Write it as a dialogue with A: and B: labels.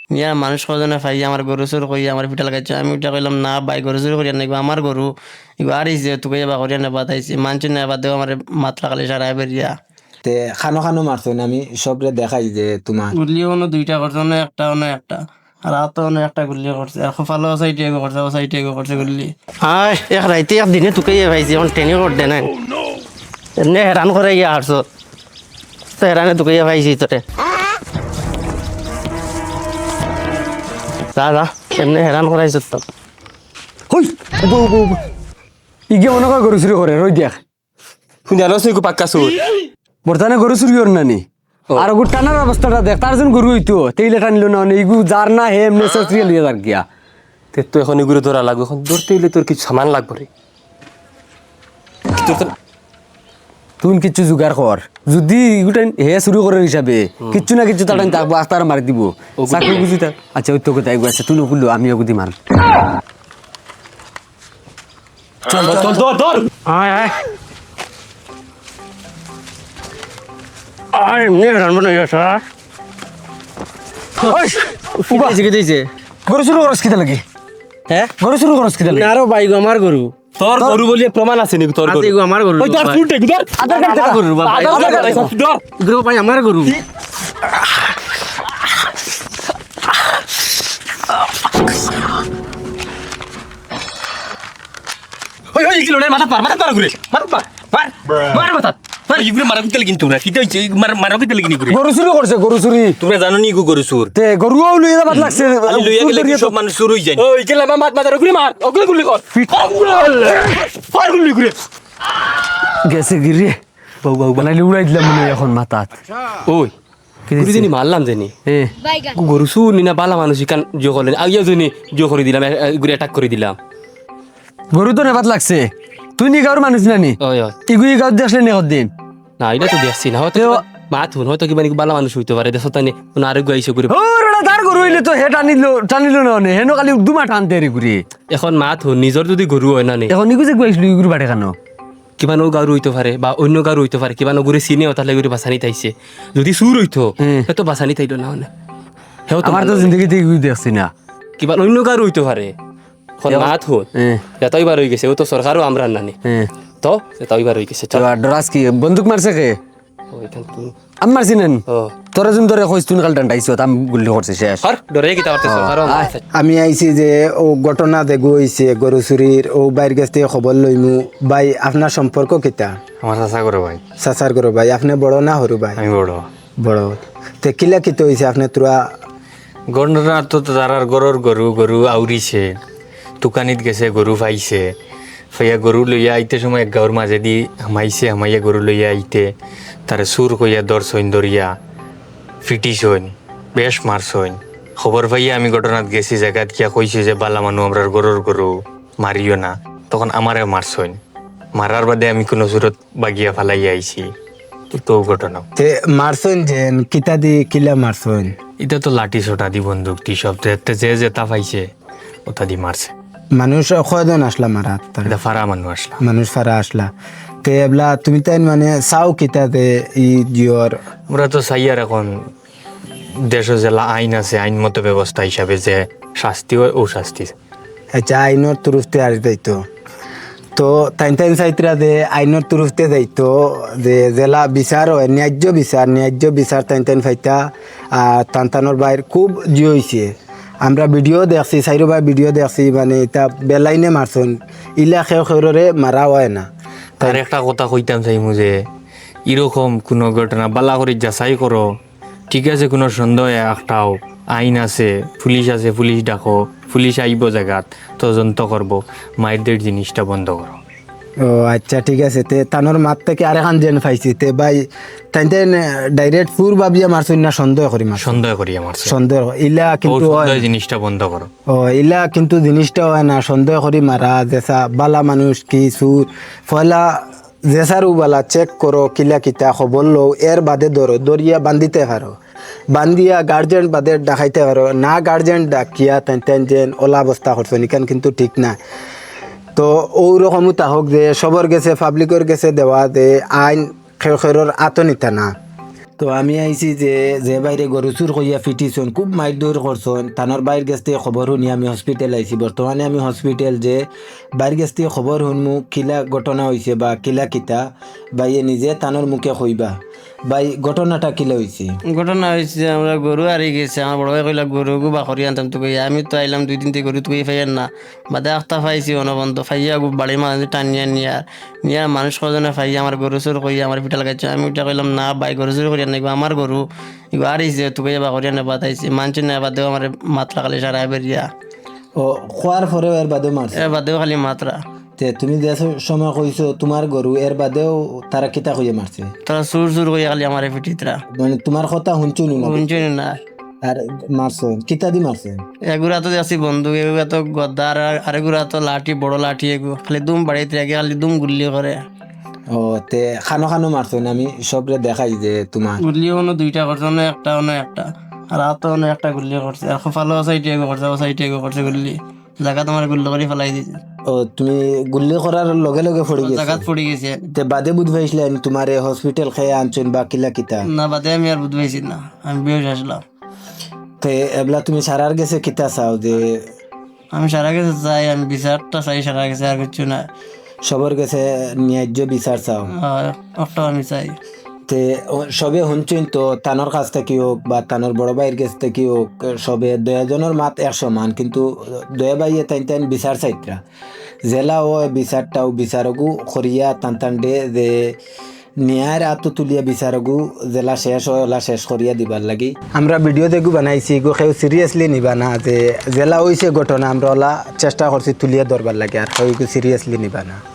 A: ইয়া মানুষ কজনে ফাই আমার গরু চুর কই আমার পিঠা লাগাইছে আমি ওটা কইলাম না ভাই গরু চুর করিয়া নাকি আমার গরু এগুলো আর যে তোকে এবার করিয়া নেবা তাইছি মানছি না এবার দেও আমার মাত্রা খালি সারাই বেরিয়া
B: তে খানো খানো মারছো না আমি সবরে দেখাই যে তোমার
A: গুলি অন্য দুইটা করছে অন্য একটা অন্য একটা আর হাতে অন্য একটা গুলি করছে আর ফালো সাইডে এগো করছে ও সাইডে এগো করছে গুলি হাই এক রাইতে এক দিনে তোকে ভাইছি এখন ট্রেনে কর দে না এমনি হেরান করে গিয়ে হারছ তো হেরানে তোকে ভাইছি তোরে যা এমনি হেরান করাইছ তো
C: হই ইগে মনে কর গরু চুরি করে রই দেখ
D: শুনে আলো সে পাক্কা সুর
C: বর্তমানে গরু চুরি কর নানি আর ওগুলো টানার অবস্থাটা দেখ তার জন্য গরু হইতো তেইলে টানিল না ইগু যার না হে এমনি সস্ত্রিয়া লিয়ে যার গিয়া
D: তে তো এখন এগুলো ধরা লাগবে এখন ধরতে হইলে তোর কিছু সামান লাগবে রে তোর তো
C: তুই কিচ্ছু জোগাড় কর যদি এগুলো হে চুরি করার হিসাবে কিচ্ছু না কিচ্ছু তার থাকবো আস্তার মারি দিব চাকরি বুঝি তার আচ্ছা ওই তো কোথায় আছে তুই নকুল আমি ওগুদি মার
D: চল চল ধর ধর
A: আয় আয় আয় এমনি হেরান বানাই গেছে কি দিয়েছে
C: গরু চুরি করস কিতা লাগে
A: হ্যাঁ
C: গরু চুরি করস কিতা লাগে
A: আরো বাইক আমার গরু
D: তোর গরু বলি প্রমাণ আছে নাকি তোর গরু
A: এগো আমার গরু
D: ওই ধর ফুটে ধর
C: আধার কার্ড
A: আমার গরু বাবা
D: আধার কার্ড আছে, ধর
A: গরু ভাই আমার গরু
D: ওই ওই কিলো রে মাথা পার ঘুরে মাথা পার মার মাথা পার ইগুলো মারা কিতে লাগিন তোমরা কিতে হইছে মারা কিতে লাগিনি ঘুরে
C: গরু চুরি করছে গরু চুরি
D: তোমরা জানো নি গো গরু সুর
C: তে গরুও লইয়া যাবার লাগছে
D: আমি লইয়া গেলে কি সব মানুষ শুরু হই যায় ওই গেলা মাত মাথা ঘুরে মার ওগুলো গুলি কর পার গুলি ঘুরে
C: গেছে গিরে
D: বাউ বাউ
C: বানাইলে উড়াই দিলাম মনে হয় এখন মাথাত
D: ওই গরু জানি মারলাম জানি
C: এ
D: গরু সুর নি না বালা মানুষ কান জো করলেন আইয়া জানি জো করে দিলাম ঘুরে অ্যাটাক করে দিলাম
C: গরু তো নেবাত লাগছে তুই নি গাঁর মানুষ নানি
D: ওই ওই
C: ইগুই গাঁত দেখলে নেহর দিন
D: না এটা তো দেখছি না হয়তো মাত হুন হয়তো কিবা বালা মানুষ হইতে পারে দেখো তাই কোন আরোগ্য আইসে ঘুরে
C: ও রড়া তার গরু হইলে তো হে টানিল না অনে হেনো খালি দুমা টানতে রে ঘুরে
D: এখন মাত হুন নিজর যদি গরু হয় না নি
C: এখন ইগু যে গুয়াইছিল ইগুর বাড়ে কেন
D: কিবা নো গারু হইতে পারে বা অন্য গারু হইতে পারে কিবা নগরে চিনে তাহলে ঘুরে বাসানি তাইছে যদি সুর হইতো সে তো বাসানি তাইলো না মানে হেও তো
C: আমার তো জিন্দগিতে ইগুই দেখছি না
D: কিবা অন্য গারু হইতে পারে এখন মাত হুন এতই বার হয়ে গেছে ও তো সরকারও আমরা নানি
C: হ্যাঁ
D: তো এতই বার হয়ে গেছে
C: তো ডরাস কি বন্দুক মারছে কে
D: ওইখান তুই
C: আমি মারছি নেন
D: ও
C: তোরা যোন তোরে কইস তুই কাল টাইছো তাম গুলি করছে শেষ
D: আর ডরে কি তারতে সরকারও
B: আমি আইছি যে ও ঘটনা দেখো হইছে গরু চুরির ও বাইর কাছ থেকে খবর লইমু ভাই আপনার সম্পর্ক কিতা
E: আমার চাচা করো ভাই
B: চাচার গরু ভাই আপনি বড় না সরু ভাই
E: আমি বড়
B: বড় তে কিলা কিতে হইছে আপনি তোরা
E: গন্ডরা তো তারার গরুর গরু গরু আউরিছে দোকানিত গেছে গরু পাইছে ফাইয়া গরু লইয়া আইতে সময় এক গাঁৱৰ মাজেদি হামাইয়া গরু লইয়া আইতে তারে সুর কইয়া দর্শন দরিয়া ফিটিছইন বেশ মারছইন খবর পাইয়া আমি ঘটনাত গেছি জায়গাত কিয়া কইছে যে বালা মানুষ আমরার গরুর গরু মারিও না তখন আমারে মারছইন মারার বাদে আমি কোনো সুরত বাগিয়া ফালাইয়া আইছি তো ঘটনা
B: তে মারছইন যেন কিতা দি কিলা মারছইন
E: এটা তো লাঠি সোটা দি বন্দুক দি সব যে যেটা পাইছে ওটা দি মারছে
B: মানুষ কয়জন আসলা মারাত
E: এটা ফারা মানুষ আসলা
B: মানুষ ফারা আসলা তে এবলা তুমি তাই মানে চাও কিতা দে ই জিওর
E: আমরা তো চাই আর এখন দেশ জেলা আইন আছে আইন মতো ব্যবস্থা হিসাবে যে শাস্তি হয় ও শাস্তি
B: আচ্ছা আইনের তুরুফতে আর যাইতো তো টাইম চাইতরা দে আইনের তুরুফতে যাইতো যে জেলা বিচার হয় ন্যায্য বিচার টাইম ফাইতা আর টানটানোর বাইর খুব জিও হয়েছে আমরা ভিডিও দেখছি চাইরোবার ভিডিও দেখছি মানে এটা বেলাইনে মারছন ইলা খেরে মারা হয় না
E: তার একটা কথা কইতাম চাইমু যে এরকম কোনো ঘটনা বালা করে যাচাই করো ঠিক আছে কোনো সন্দেহ একটাও আইন আছে পুলিশ ডাকো পুলিশ আইব জায়গাত তদন্ত করবো মায়েরদের জিনিসটা বন্ধ করো
B: ও আচ্ছা ঠিক আছে তে তানোর মাত থেকে আরেখান জেন পাইছি তে ভাই তাই ডাইরেক্ট ফুর ভাবিয়া মারছুন না সন্দেহ করি মারছ
E: সন্দেহ করি আমার
B: সন্দেহ ইলা কিন্তু হয়
E: জিনিসটা বন্ধ করো
B: ও ইলা কিন্তু জিনিসটা হয় না সন্দেহ করি মারা যেসা বালা মানুষ কি সুর ফলা জেসারু বালা চেক করো কিলা কিতা খবর লো এর বাদে ধরো দরিয়া বান্ধিতে পারো বান্ধিয়া গার্জেন বাদে ডাকাইতে পারো না গার্জেন ডাকিয়া তেন যেন ওলা অবস্থা করছো নিকান কিন্তু ঠিক না তো ওরকমও তাহক যে সবর গেছে পাবলিকের গেছে দেওয়া যে আইন খেরর আতনিতা না তো আমি আইছি যে যে বাইরে গরু চুর কইয়া ফিটিছন খুব মাইর দৌড় করছন থানোর বাইর গেছ থেকে খবর শুনি আমি হসপিটাল আইছি বর্তমানে আমি হসপিটাল যে বাইর গেছ থেকে খবর শুনমু কিলা ঘটনা হয়েছে বা কিলা কিতা বাইয়ে নিজে থানোর মুখে কইবা বাই ঘটনাটা কিলা হয়েছে
A: ঘটনা হয়েছে আমরা গরু হারিয়ে গেছে আমার বড় ভাই কইলা গরু বাকরি আনতাম তো কইয়া আমি তো আইলাম 2-3 গরু তুই ফাইয়ার না বাদে একটা ফাইছি অনবন্ত ফাইয়া বাড়ির মাঝে টানিয়া নিয়া মানুষ কজনে ফাইয়া আমার গরু চোর কইয়া আমার পিঠা লাগাইছে আমি ওইটা কইলাম না ভাই গরু চোর করিয়া নাকি আমার গরু এগুলো হারিয়েছে তুই বাকরি আনে বাতাইছে মানুষ না বাদেও আমার মাত্রা খালি সারা বেরিয়া
B: ও খোয়ার পরেও এর বাদেও মারছে
A: এর বাদেও খালি মাত্রা
B: তে তুমি যে সময় কইছো তোমার গরু এর বাদেও তারা কিতা কইয়া মারছে
A: তোরা চুর কইয়া খালি আমার পিঠিতরা
B: মানে তোমার কথা শুনছুনি না
A: শুনছি না
B: আর মারছো কিতা দি মারছে
A: এগুলা তো যাচ্ছি বন্ধু এগুলা তো গদ্দার আর এগুলা তো লাঠি বড় লাঠি এগু খালি দুম বাড়িতে আগে খালি দুম গুল্লি করে
B: ও তে খানো মারছো না আমি সবরে দেখাই যে তোমার
A: গুল্লি কোনো দুইটা করছে অন্য একটা আর হাত অন্য একটা গুল্লি করছে আর ফালো সাইডে এগো করছে সাইডে এগো করছে গুল্লি জায়গা তোমার গুল্লি করে ফেলাই দিছে
B: ও তুমি গুল্লি করার লগে লগে পড়ে গেছে
A: জায়গাত পড়ে গেছে
B: তে বাদে বুধ ভাইছিলেন তোমার হসপিটাল খেয়ে আনছেন বা কিলা কিতা
A: না বাদে আমি আর বুঝ পাইছি না আমি বেশ আসলাম
B: তে এবলা তুমি সারার গেছে কিতা চাও যে
A: আমি সারা গেছে চাই আমি বিচারটা চাই সারা গেছে আর কিছু না
B: সবার কাছে ন্যায্য বিচার চাও
A: একটা আমি চাই
B: তে সবে শুনছেন তো তানোর কাছ থেকে হোক বা তানোর বড় ভাইয়ের কাছ থেকে হোক সবে দয়াজনের মাত 100 মান কিন্তু দয়া ভাইয়ে তাইন বিচার চাইতরা জেলা ও বিচারটাও বিচারকু করিয়া টান দে যে ন্যায়ের আত্ম তুলিয়া বিচারকু জেলা শেষ হয় ওলা শেষ করিয়া দিবার লাগি আমরা ভিডিও দেখু বানাইছি গো কেউ সিরিয়াসলি নিবা না যে জেলা হয়েছে ঘটনা আমরা ওলা চেষ্টা করছি তুলিয়া ধরবার লাগে আর কেউ সিরিয়াসলি নিবা না।